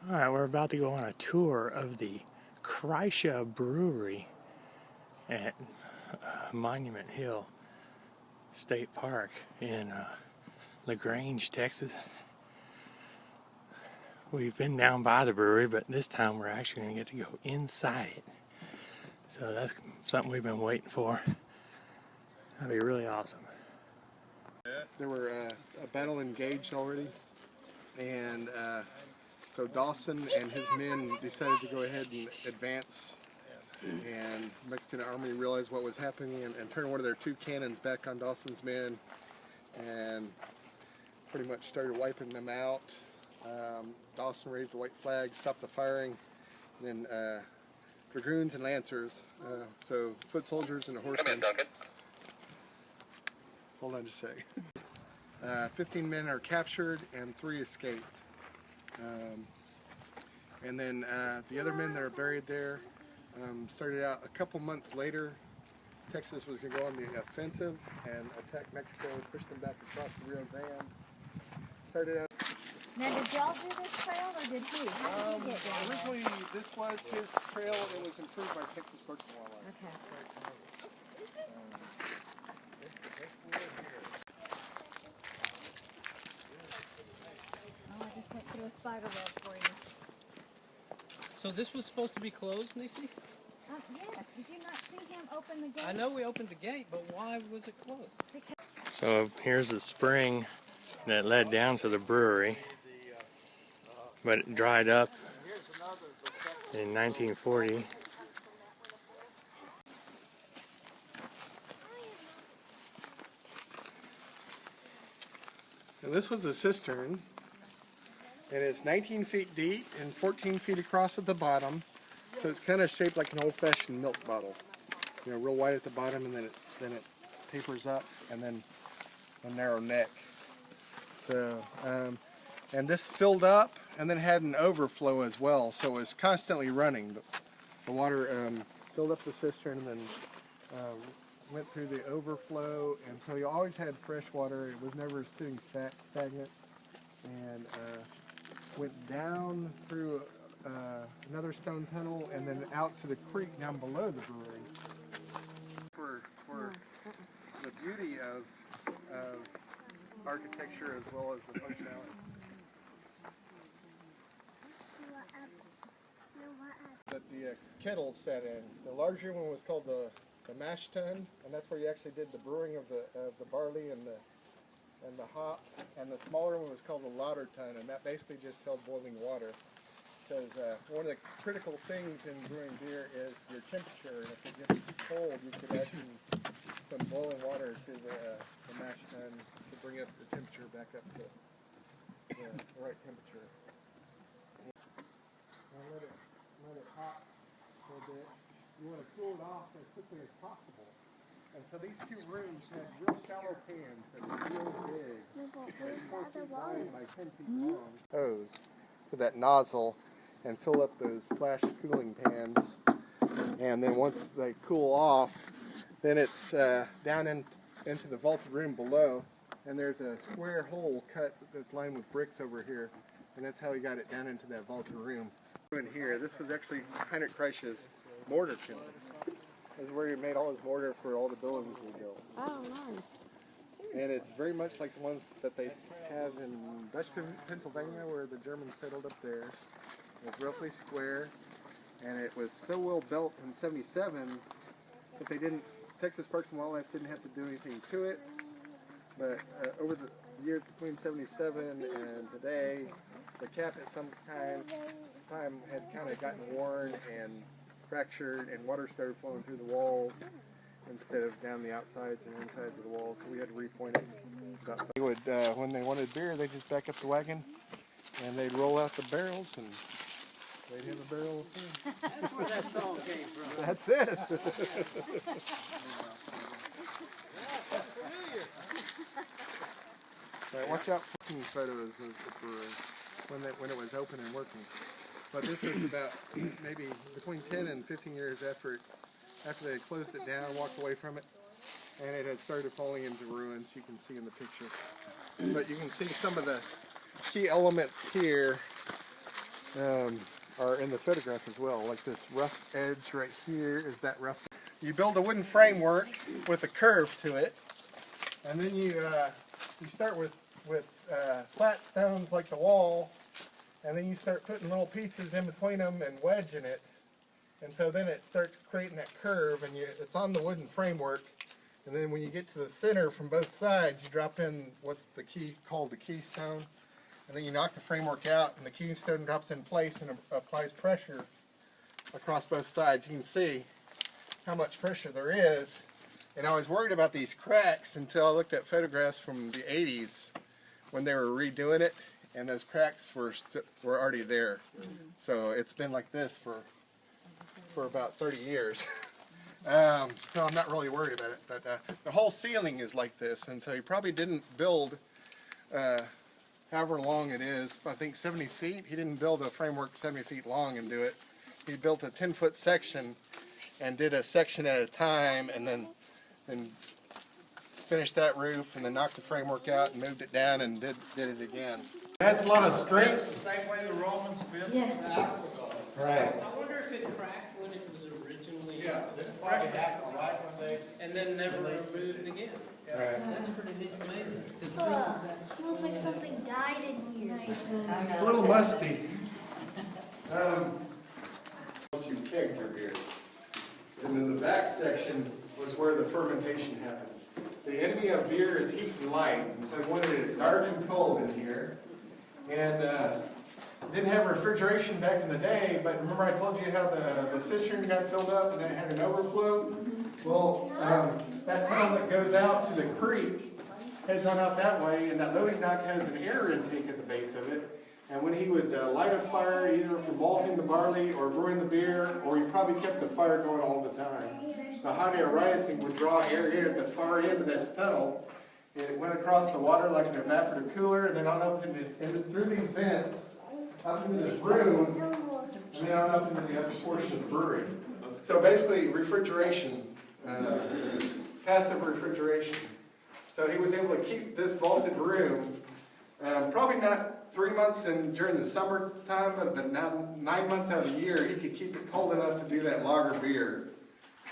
Alright, we're about to go on a tour of the Kreische Brewery at Monument Hill State Park in Grange, Texas. We've been down by the brewery, but this time we're actually going to get to go inside it. So that's something we've been waiting for. That'd be really awesome. There were a battle engaged already, and so Dawson and his men decided to go ahead and advance, and the Mexican army realized what was happening and turned one of their two cannons back on Dawson's men and pretty much started wiping them out. Dawson raised the white flag, stopped the firing, and then dragoons and lancers, so foot soldiers and horsemen. Hold on just a sec. 15 men are captured and 3 escaped. And then the other men that are buried there started out a couple months later. Texas was going to go on the offensive and attack Mexico, push them back across the Rio Grande. Started out. Now, did y'all do this trail, or did he? How did he get down there? Originally, this was his trail. It was improved by Texas Parks and Wildlife. Okay. Oh, I just went through a spider web for you. So this was supposed to be closed, Nisi? Yes. Did you not see him open the gate? I know we opened the gate, but why was it closed? So here's the spring that led down to the brewery, but it dried up in 1940. And this was a cistern, and it's 19 feet deep and 14 feet across at the bottom. So it's kind of shaped like an old-fashioned milk bottle. You know, real wide at the bottom, and then it tapers up, and then a narrow neck. So, and this filled up, and then had an overflow as well. So it was constantly running. The water filled up the cistern, and then went through the overflow, and so you always had fresh water. It was never sitting stagnant, and went down through another stone tunnel and then out to the creek down below the brewery. For the beauty of architecture as well as the functionality. That the kettles sat in. The larger one was called the mash tun, and that's where you actually did the brewing of the barley and the hops. And the smaller one was called the lauter tun, and that basically just held boiling water. Because one of the critical things in brewing beer is your temperature, and if it gets cold, you could add some boiling water to the mash tun to bring up the temperature back up to the right temperature. And let it hot a little bit. You want to cool it off as quickly as possible. And so these two rooms had real shallow pans that were real big. Where's the other one? By 10 feet long. Hose to that nozzle and fill up those flash cooling pans. And then once they cool off, then it's down into the vaulted room below. And there's a square hole cut that's lined with bricks over here. And that's how he got it down into that vaulted room. In here, this was actually Heinrich Kreisch's mortar kiln. This is where he made all his mortar for all the buildings he built. Oh, nice. Seriously? And it's very much like the ones that they have in Western Pennsylvania, where the Germans settled up there. It's roughly square, and it was so well built in '77 that they didn't. Texas Parks and Wildlife didn't have to do anything to it. But over the years between '77 and today, the cap at some time had kind of gotten worn and fractured, and water started flowing through the walls instead of down the outsides and insides of the walls. So we had to repoint it. They would, when they wanted beer, they just back up the wagon, and they'd roll out the barrels, and they'd have a barrel of beer. That's where that song came from. That's it. Right, watch out for some photos of the brewery when it was open and working. But this was about maybe between 10 and 15 years after they had closed it down, walked away from it, and it had started falling into ruins. You can see in the picture. But you can see some of the key elements here are in the photograph as well. Like this rough edge right here is that rough. You build a wooden framework with a curve to it, and then you start with flat stones like the wall, and then you start putting little pieces in between them and wedging it, and so then it starts creating that curve, and it's on the wooden framework. And then when you get to the center from both sides, you drop in what's the key called the keystone. And then you knock the framework out, and the keystone drops in place and applies pressure across both sides. You can see how much pressure there is. And I was worried about these cracks until I looked at photographs from the 80s when they were redoing it, and those cracks were already there. So it's been like this for about 30 years. So I'm not really worried about it, but the whole ceiling is like this, and so he probably didn't build however long it is, I think 70 feet. He didn't build a framework 70 feet long and do it. He built a 10-foot section and did a section at a time, and then finished that roof, and then knocked the framework out and moved it down and did it again. That's a lot of strength. The same way the Romans built Yeah. the aqueduct. Right. I wonder if it cracked when it was originally. Yeah, this probably happened right when they. And then never removed again. Right. That's pretty amazing. Smells like something died in here. It's a little musty. Once you kegged your beer. And then the back section was where the fermentation happened. The enemy of beer is heat and light, and so he wanted it dark and cold in here. And didn't have refrigeration back in the day, but remember I told you how the cistern got filled up and then it had an overflow? Well, that tunnel that goes out to the creek heads on out that way, and that loading dock has an air intake at the base of it. And when he would light a fire, either for malting the barley or brewing the beer, or he probably kept the fire going all the time. The hot air rising would draw air in at the far end of this tunnel. It went across the water like an evaporative cooler, and then on up through these vents, up into this room, and then on up into the upper portion of the brewery. So basically, refrigeration, passive refrigeration. So he was able to keep this vaulted room, probably not 3 months during the summertime, but now 9 months out of the year, he could keep it cold enough to do that lager beer.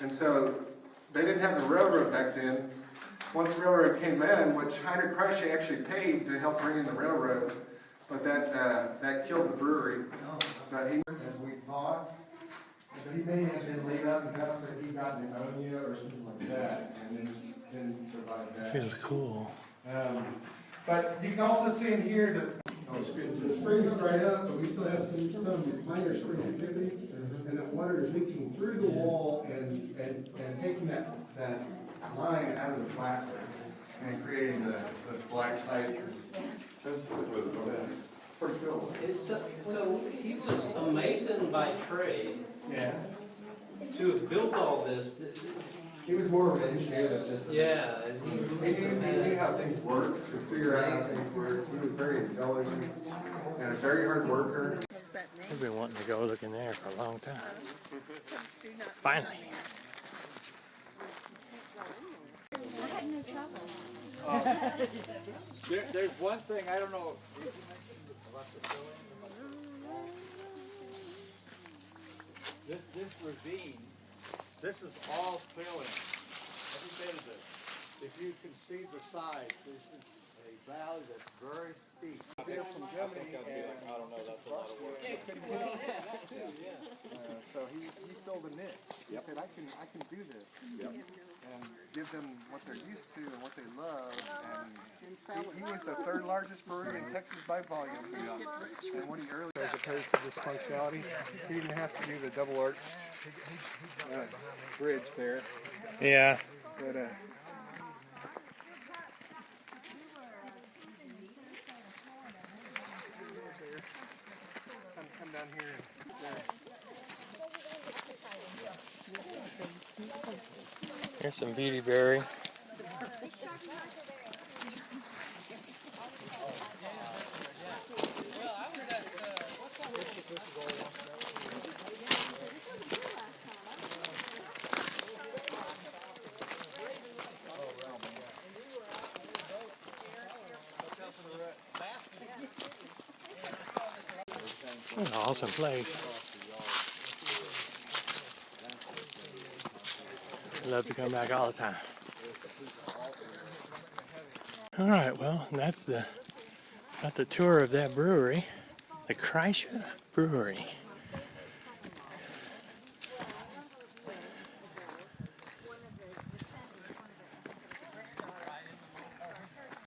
And so they didn't have the railroad back then. Once the railroad came in, which Kreische actually paid to help bring in the railroad, but that killed the brewery. But he, as we thought, but he may have been laid up enough that he got pneumonia or something like that, and then didn't survive that. Feels cool. But you can also see in here that the spring's dried up, but we still have some minor spring activity, and that water is leaching through the wall and taking that line out of the plaster and creating the stalactites. Pretty cool. So he was a mason by trade. Yeah. To have built all this. He was more of an engineer than just a Yeah. He knew how things work, to figure out how things work. He was very intelligent and a very hard worker. I've been wanting to go look in there for a long time. Finally. There's one thing, I don't know. This ravine, this is all filling. Every bit of this. If you can see the sides, this is a valley that's very steep. They're from Germany, and I don't know, that's a lot of work. So he filled a niche. He said, I can do this. And give them what they're used to and what they love. And he was the third largest brewery in Texas by volume. And when he early, as opposed to this functionality, he didn't have to do the double arch bridge there. Yeah. But come down here and Here's some beautyberry. What an awesome place. I love to come back all the time. All right, well, that's the tour of that brewery, the Kreische Brewery.